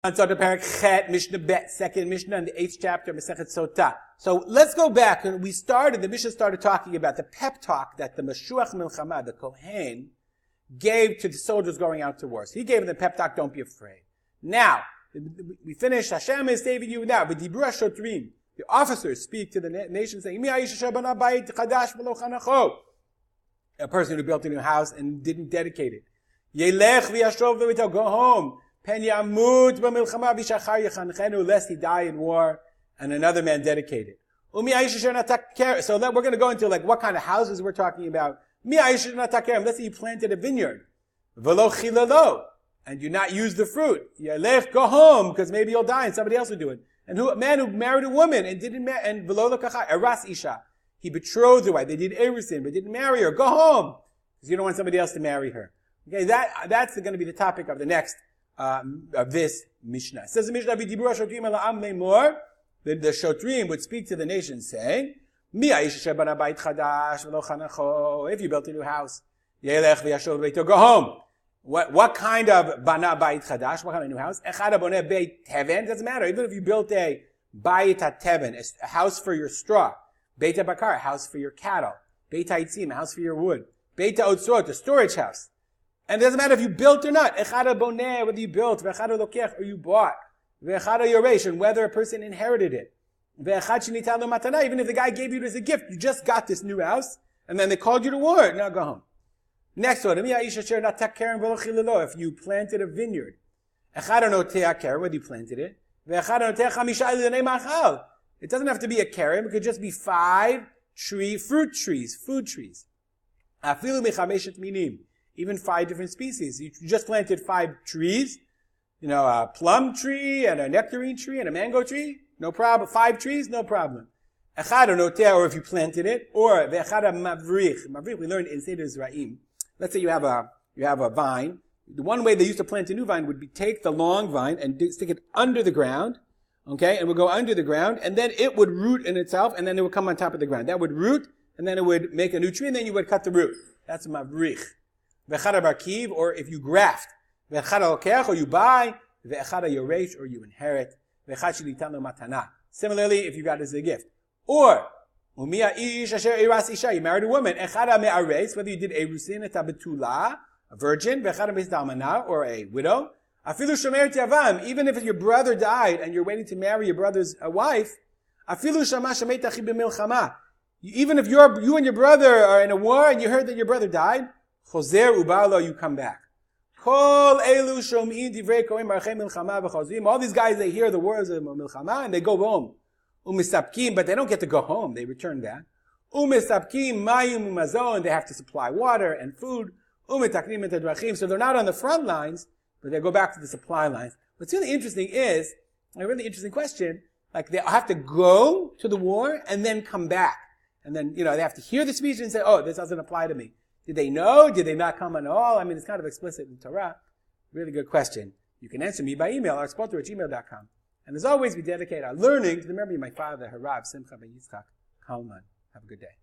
On Sotah Parak Chet, Mishnah Bet, second Mishnah in the 8th chapter, Masechet Sotah. So let's go back, and the Mishnah started talking about the pep talk that the Meshuach Milchama, the Kohen, gave to the soldiers going out to war. So he gave them the pep talk, don't be afraid. Now, we finish, Hashem is saving you now, but Dibra Shotrim, the officers speak to the nation saying, a person who built a new house and didn't dedicate it. Go home. Lest he die in war, and another man dedicated. So that we're going to go into like what kind of houses we're talking about. Let's say you planted a vineyard, and you not use the fruit. Go home because maybe you'll die and somebody else will do it. And a man who married a woman and didn't marry, and eras isha, he betrothed her wife. They did erusin but didn't marry her. Go home because you don't want somebody else to marry her. Okay, that's going to be the topic of the next. Of this Mishnah. It says the Mishnah, the Shotrim would speak to the nation saying, if you built a new house, go home. What kind of bana bayit chadash? What kind of new house? Doesn't matter. Even if you built a bayit hateven, a house for your straw, beit bakar, a house for your cattle, beit haitzim, a house for your wood, beit otzrot, a storage house. And it doesn't matter if you built or not. Echada boneh, whether you built, v'echada lokech, or you bought, v'echada yoresh, and whether a person inherited it. V'echad shenitan lo matana, even if the guy gave you it as a gift, you just got this new house, and then they called you to war. Now go home. Next one, if you planted a vineyard, echada notea keren, whether you planted it, v'echada notea chamisha l'nei machal. It doesn't have to be a keren, it could just be 5 fruit trees, food trees. Afilu mechameshet minim. Even 5 different species. You just planted 5 trees, a plum tree and a nectarine tree and a mango tree, no problem. 5 trees, no problem. Echad or if you planted it, or ve'echad mavrich. Mavrich we learned in Seder Zra'im. Let's say you have a vine. The one way they used to plant a new vine would be take the long vine and stick it under the ground, okay, and it would go under the ground, and then it would root in itself, and then it would come on top of the ground. That would root, and then it would make a new tree, and then you would cut the root. That's mavrich. Ve'echada barkiv, or if you graft. Ve'echada lokech, or you buy. Ve'echada yoresh, or you inherit. Ve'echad shelitan lo matana. Similarly, if you got it as a gift. Or, umiya ish asher eras isha, you married a woman. Echada me'ares, whether you did erusin et betula, a virgin, ve'echada bezdalmana, or a widow. Afilu shomer tiavam, even if your brother died and you're waiting to marry your brother's wife. Afilu shama shemet achi b'milchama. Even if you and your brother are in a war and you heard that your brother died, Choser ubalo, you come back. Kol elu shom'in divrei kohen marchei milchama v'chozim. All these guys, they hear the words of milchama and they go home. Umisapkim, but they don't get to go home. They return back. Umisapkim mayim umazon. They have to supply water and food. Umitaknim et hadrachim. So they're not on the front lines, but they go back to the supply lines. What's really interesting is, a really interesting question, like they have to go to the war and then come back. And then, they have to hear the speech and say, oh, this doesn't apply to me. Did they know? Did they not come at all? I mean, it's kind of explicit in Torah. Really good question. You can answer me by email, artspotter@gmail.com. And as always, we dedicate our learning to the memory of my father, Harav Simcha ben Yitzchak Kalman. Have a good day.